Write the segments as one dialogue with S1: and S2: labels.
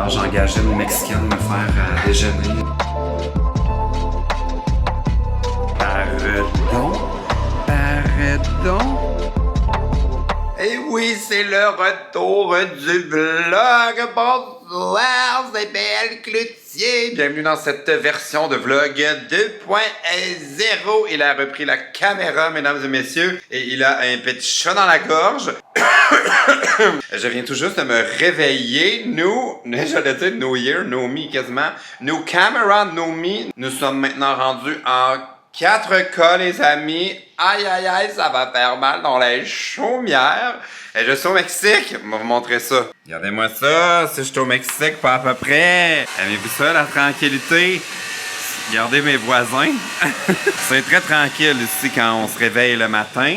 S1: Alors j'ai engagé une Mexicaine me faire déjeuner. Pardon?
S2: Et oui, c'est le retour du vlog. Bonsoir, c'est BL Cloutier. Bienvenue dans cette version de vlog 2.0. Il a repris la caméra, mesdames et messieurs, et il a un petit chat dans la gorge. Je viens tout juste de me réveiller. J'allais dire New Year, No Me quasiment. New Camera, No Me. Nous sommes maintenant rendus en 4K, les amis. Aïe, aïe, aïe, ça va faire mal dans les chaumières. Et je suis au Mexique. On va vous montrer ça. Regardez-moi ça. Si je suis au Mexique, pas à peu près. Avez-vous ça, la tranquillité? Regardez mes voisins. C'est très tranquille ici quand on se réveille le matin.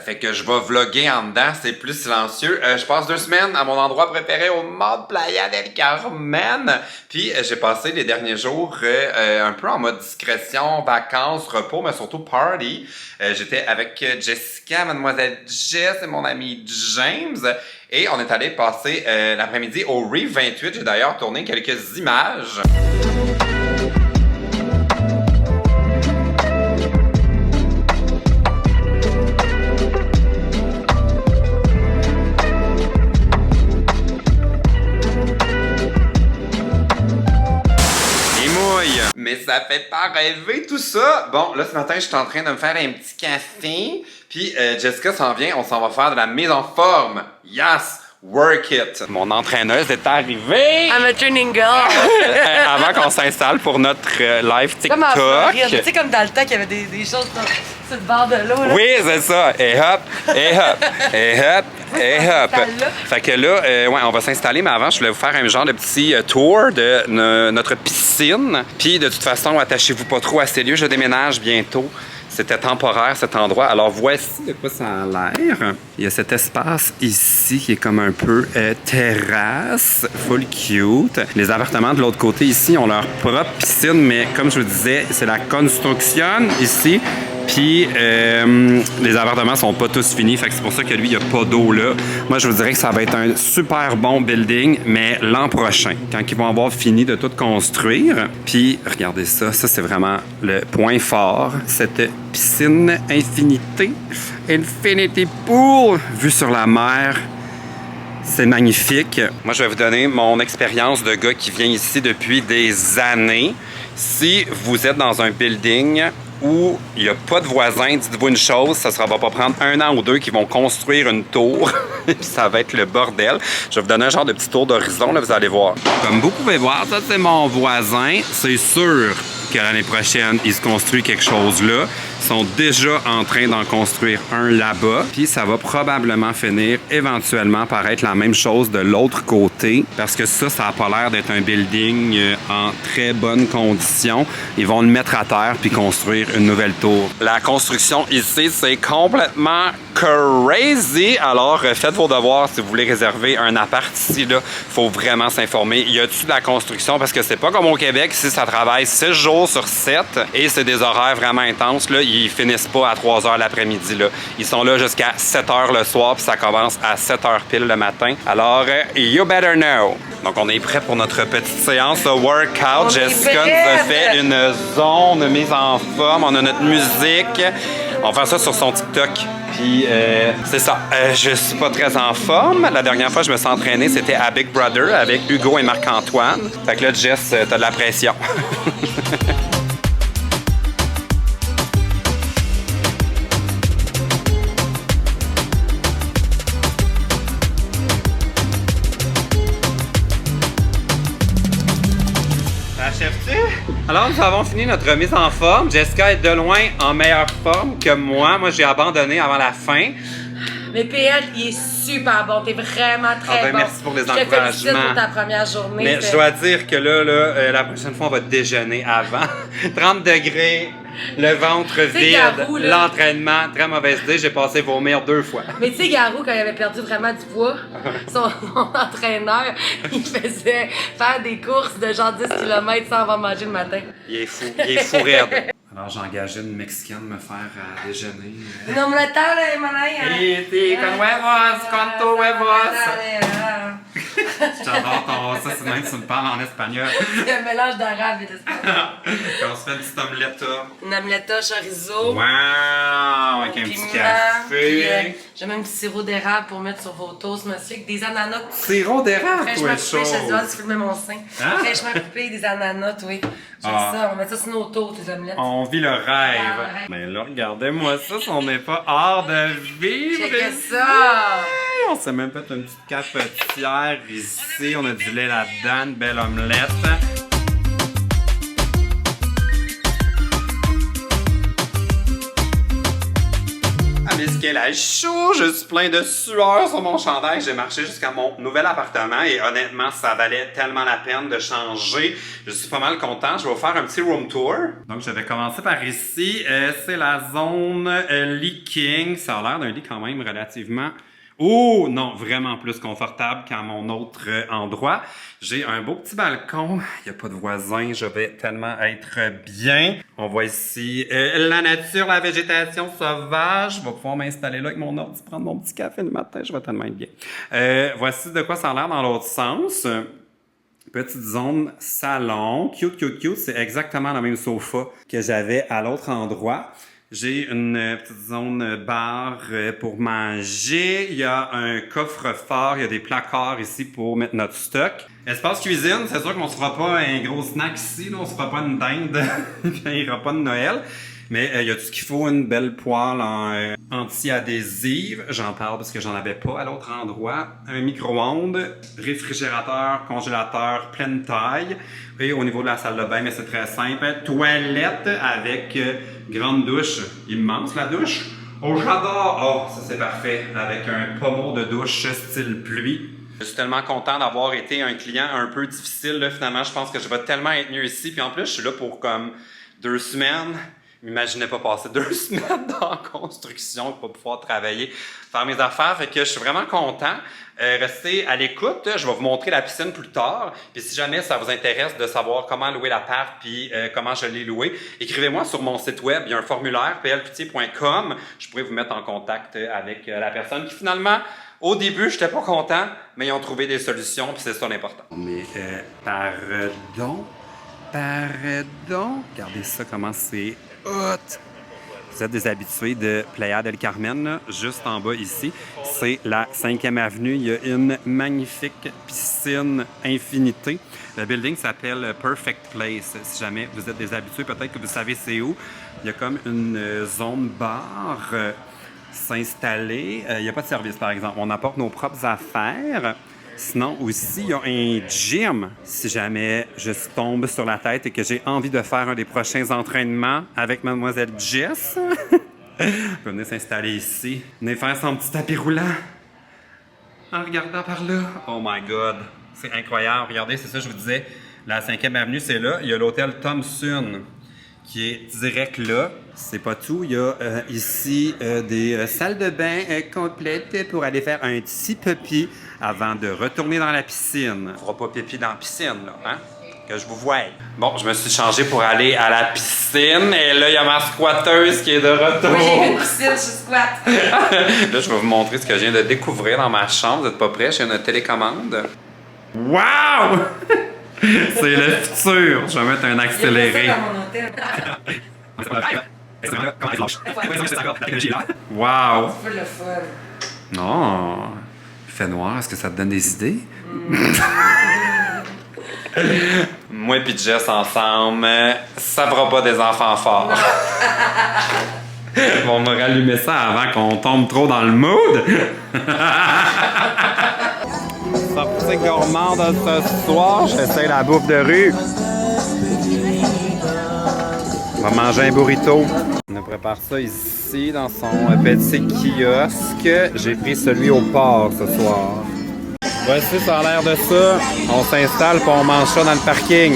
S2: Fait que je vais vlogger en dedans, c'est plus silencieux. Je passe 2 semaines à mon endroit préféré au Mont Playa del Carmen. Puis j'ai passé les derniers jours un peu en mode discrétion, vacances, repos, mais surtout party. J'étais avec Jessica, Mademoiselle Jess et mon ami James. Et on est allé passer l'après-midi au Reef 28. J'ai d'ailleurs tourné quelques images. Mais ça fait pas rêver tout ça. Bon, là ce matin, je suis en train de me faire un petit café. Puis Jessica s'en vient, on s'en va faire de la mise en forme. Yes! Work it! Mon entraîneuse est arrivée!
S3: I'm a training girl!
S2: Avant qu'on s'installe pour notre live TikTok.
S3: Comme en Floride, tu sais, comme dans le temps qu'il y avait des choses sur le bord de l'eau.
S2: Oui, c'est ça. Et hop, et hop, et hop, et hop. Fait que là, ouais, on va s'installer, mais avant, je voulais vous faire un genre de petit tour de notre piscine. Puis de toute façon, attachez-vous pas trop à ces lieux, je déménage bientôt. C'était temporaire cet endroit. Alors voici de quoi ça a l'air. Il y a cet espace ici qui est comme un peu terrasse, full cute. Les appartements de l'autre côté ici ont leur propre piscine, mais comme je vous disais, c'est la construction ici. Puis les appartements sont pas tous finis, fait que c'est pour ça que lui, il n'y a pas d'eau là. Moi, je vous dirais que ça va être un super bon building, mais l'an prochain, quand ils vont avoir fini de tout construire. Puis, regardez ça, ça c'est vraiment le point fort. Cette piscine Infinity Pool, vue sur la mer. C'est magnifique. Moi, je vais vous donner mon expérience de gars qui vient ici depuis des années. Si vous êtes dans un building où il n'y a pas de voisins, dites-vous une chose, ça va pas prendre 1 an ou 2 qui vont construire une tour. Puis ça va être le bordel. Je vais vous donner un genre de petit tour d'horizon, là, vous allez voir. Comme vous pouvez voir, ça c'est mon voisin. C'est sûr que l'année prochaine, il se construit quelque chose là. Ils sont déjà en train d'en construire un là-bas. Puis ça va probablement finir éventuellement par être la même chose de l'autre côté. Parce que ça n'a pas l'air d'être un building en très bonne condition. Ils vont le mettre à terre puis construire une nouvelle tour. La construction ici, c'est complètement crazy. Alors, faites vos devoirs si vous voulez réserver un appart ici. Il faut vraiment s'informer. Y a-t-il de la construction? Parce que c'est pas comme au Québec. Ici, ça travaille 6 jours sur 7 et c'est des horaires vraiment intenses. Là, ils finissent pas à 3 h l'après-midi. Ils sont là jusqu'à 7 h le soir puis ça commence à 7 h pile le matin. Alors, you better know. Donc, on est prêt pour notre petite séance de workout. Jessica nous a fait une zone mise en forme. On a notre musique. On va faire ça sur son TikTok. Puis, c'est ça. Je suis pas très en forme. La dernière fois que je me suis entraîné, c'était à Big Brother avec Hugo et Marc-Antoine. Fait que là, Jess, t'as de la pression. Alors, nous avons fini notre remise en forme. Jessica est de loin en meilleure forme que moi. Moi, j'ai abandonné avant la fin.
S3: Mais PL, il est super bon. T'es vraiment très bon.
S2: Merci pour les
S3: encouragements. Je te félicite pour ta première journée.
S2: Mais je dois dire que là, la prochaine fois, on va déjeuner avant. 30 degrés, le ventre vide, l'entraînement. Très mauvaise idée. J'ai passé vomir 2 fois.
S3: Mais tu sais, Garou, quand il avait perdu vraiment du poids, son entraîneur, il faisait faire des courses de genre 10 km sans avoir mangé le matin.
S2: Il est fou raide.
S1: Alors j'ai engagé une Mexicaine me faire déjeuner.
S3: Non me la tale, manaya.
S2: con huevos, con tu huevos. J'adore ton... Ça, c'est même que tu me parles en espagnol.
S3: C'est un mélange d'arabe et d'espagnol.
S2: Quand on se fait une petite omelette.
S3: Une omeletta chorizo.
S2: Wow! Avec un petit
S3: Piment,
S2: café.
S3: puis, j'ai même un petit sirop d'érable pour mettre sur vos toasts, monsieur, avec des ananas coupés.
S2: Sirop d'érable,
S3: Fraîchement
S2: toi,
S3: coupés,
S2: chaud.
S3: je te dis, tu filmes mon sein.
S2: Hein?
S3: Fraîchement coupés, des ananas, oui. J'ai ça, on met ça sur nos toasts, les omelettes.
S2: On vit le rêve.
S3: rêve.
S2: Mais là, regardez-moi ça, si on n'est pas hors de vivre.
S3: Checkez ça!
S2: Hey, on s'est même fait une petite cafetière ici. On a du lait là-dedans, une belle omelette. Ah, mais ce qu'elle a chaud, je suis plein de sueur sur mon chandail. J'ai marché jusqu'à mon nouvel appartement et honnêtement, ça valait tellement la peine de changer. Je suis pas mal content. Je vais vous faire un petit room tour. Donc, je vais commencer par ici. C'est la zone leaking. Ça a l'air d'un lit quand même relativement... Oh non, vraiment plus confortable qu'à mon autre endroit. J'ai un beau petit balcon. Il n'y a pas de voisins. Je vais tellement être bien. On voit ici la nature, la végétation sauvage. Je vais pouvoir m'installer là avec mon ordi, prendre mon petit café le matin. Je vais tellement être bien. Voici de quoi ça a l'air dans l'autre sens. Petite zone salon. Cute, cute, cute. C'est exactement le même sofa que j'avais à l'autre endroit. J'ai une petite zone bar pour manger. Il y a un coffre-fort. Il y a des placards ici pour mettre notre stock. Espace cuisine. C'est sûr qu'on se fera pas un gros snack ici. Là. On se fera pas une dinde quand il n'y aura pas de Noël. Mais il y a tout ce qu'il faut. Une belle poêle en anti-adhésive. J'en parle parce que j'en avais pas à l'autre endroit. Un micro-ondes, réfrigérateur, congélateur pleine taille. Et au niveau de la salle de bain, mais c'est très simple. Toilette avec grande douche. Immense la douche. Oh, j'adore! Oh, ça c'est parfait. Avec un pommeau de douche style pluie. Je suis tellement content d'avoir été un client un peu difficile. Là. Finalement, je pense que je vais tellement être mieux ici. Puis en plus, je suis là pour comme 2 semaines. M'imaginais pas passer 2 semaines dans la construction et pas pouvoir travailler, faire mes affaires. Fait que je suis vraiment content. Restez à l'écoute. Je vais vous montrer la piscine plus tard. Puis si jamais ça vous intéresse de savoir comment louer l'appart puis comment je l'ai loué, écrivez-moi sur mon site web. Il y a un formulaire plpitié.com. Je pourrais vous mettre en contact avec la personne qui finalement, au début, j'étais pas content, mais ils ont trouvé des solutions puis c'est ça l'important. Mais pardon. Regardez ça comment c'est hot! Vous êtes des habitués de Playa del Carmen, là, juste en bas ici. C'est la 5e avenue. Il y a une magnifique piscine infinité. Le building s'appelle Perfect Place. Si jamais vous êtes des habitués, peut-être que vous savez c'est où. Il y a comme une zone bar s'installer. Il n'y a pas de service, par exemple. On apporte nos propres affaires. Sinon, aussi, il y a un gym. Si jamais je tombe sur la tête et que j'ai envie de faire un des prochains entraînements avec Mademoiselle Jess, on peut venir s'installer ici. Venir faire son petit tapis roulant en regardant par là. Oh my God! C'est incroyable. Regardez, c'est ça que je vous disais. La 5e avenue, c'est là. Il y a l'hôtel Thompson qui est direct là. C'est pas tout. Il y a ici des salles de bain complètes pour aller faire un petit pipi avant de retourner dans la piscine. On fera pas pipi dans la piscine, là, hein? Que je vous voie. Bon, je me suis changé pour aller à la piscine et là, il y a ma squatteuse qui est de retour.
S3: Moi, j'ai une piscine, je squatte.
S2: Là, je vais vous montrer ce que je viens de découvrir dans ma chambre. Vous n'êtes pas prêts? J'ai une télécommande. Wow! C'est le futur. Je vais mettre un accéléré.
S3: Dans mon hôtel.
S2: Wow!
S3: C'est pas le fun.
S2: Non. Il fait noir. Est-ce que ça te donne des idées? Moi et Jess ensemble, ça fera pas des enfants forts. On va rallumer ça avant qu'on tombe trop dans le mood. Sortie gourmande ce soir, j'essaie la bouffe de rue. On va manger un burrito. On prépare ça ici dans son petit kiosque. J'ai pris celui au port ce soir. Voici, ça a l'air de ça. On s'installe et on mange ça dans le parking.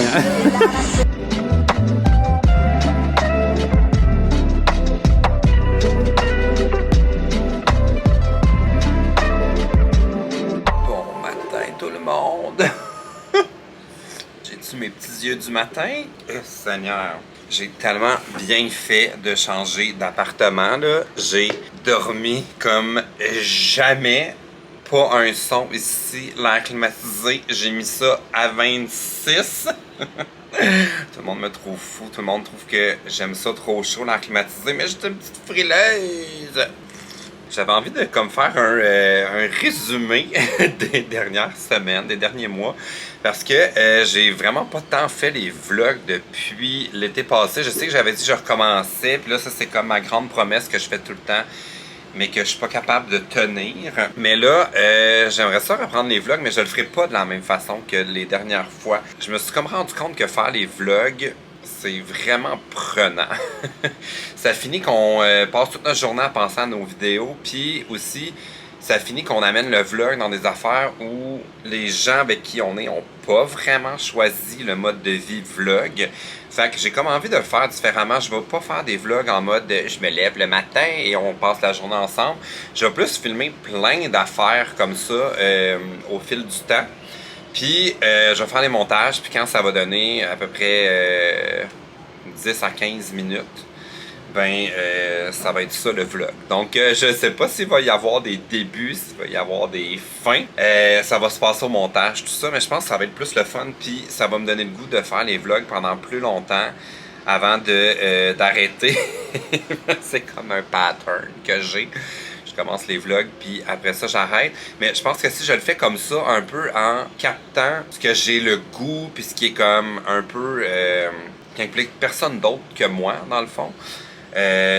S2: Bon matin tout le monde. J'ai-tu mes petits yeux du matin? Seigneur, j'ai tellement bien fait de changer d'appartement, là. J'ai dormi comme jamais. pas un son ici. L'air climatisé, j'ai mis ça à 26. Tout le monde me trouve fou. Tout le monde trouve que j'aime ça trop chaud, l'air climatisé. Mais j'étais une petite frileuse. J'avais envie de comme faire un résumé des dernières semaines, des derniers mois, parce que j'ai vraiment pas tant fait les vlogs depuis l'été passé. Je sais que j'avais dit que je recommençais, puis là ça c'est comme ma grande promesse que je fais tout le temps, mais que je suis pas capable de tenir. Mais là, j'aimerais ça reprendre les vlogs, mais je le ferai pas de la même façon que les dernières fois. Je me suis comme rendu compte que faire les vlogs, c'est vraiment prenant. Ça finit qu'on passe toute notre journée à penser à nos vidéos, puis aussi, ça finit qu'on amène le vlog dans des affaires où les gens avec qui on est n'ont pas vraiment choisi le mode de vie vlog. Fait que j'ai comme envie de le faire différemment. Je vais pas faire des vlogs en mode je me lève le matin et on passe la journée ensemble. Je vais plus filmer plein d'affaires comme ça au fil du temps. Puis, je vais faire les montages, puis quand ça va donner à peu près 10 à 15 minutes, ben, ça va être ça le vlog. Donc, je sais pas s'il va y avoir des débuts, s'il va y avoir des fins. Ça va se passer au montage, tout ça, mais je pense que ça va être plus le fun, puis ça va me donner le goût de faire les vlogs pendant plus longtemps avant d'arrêter. C'est comme un pattern que j'ai. Je commence les vlogs, puis après ça, j'arrête. Mais je pense que si je le fais comme ça, un peu en captant ce que j'ai le goût, puis ce qui est comme un peu... qui implique personne d'autre que moi, dans le fond.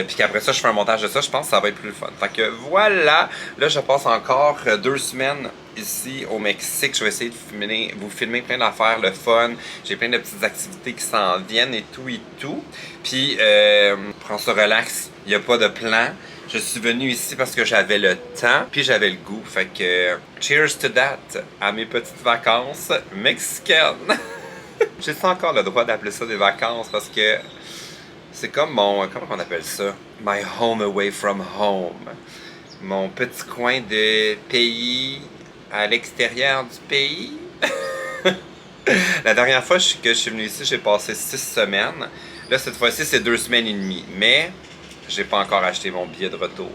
S2: Puis qu'après ça, je fais un montage de ça, je pense que ça va être plus fun. Fait que voilà, là, je passe encore 2 semaines ici au Mexique. Je vais essayer de vous filmer plein d'affaires, le fun. J'ai plein de petites activités qui s'en viennent et tout et tout. Puis, prends ça relax, il n'y a pas de plan. Je suis venu ici parce que j'avais le temps, puis j'avais le goût. Fait que, cheers to that, à mes petites vacances mexicaines. J'ai encore le droit d'appeler ça des vacances parce que c'est comme mon, comment on appelle ça? My home away from home. Mon petit coin de pays à l'extérieur du pays. La dernière fois que je suis venu ici, j'ai passé 6 semaines. Là, cette fois-ci, c'est 2 semaines et demie. Mais j'ai pas encore acheté mon billet de retour.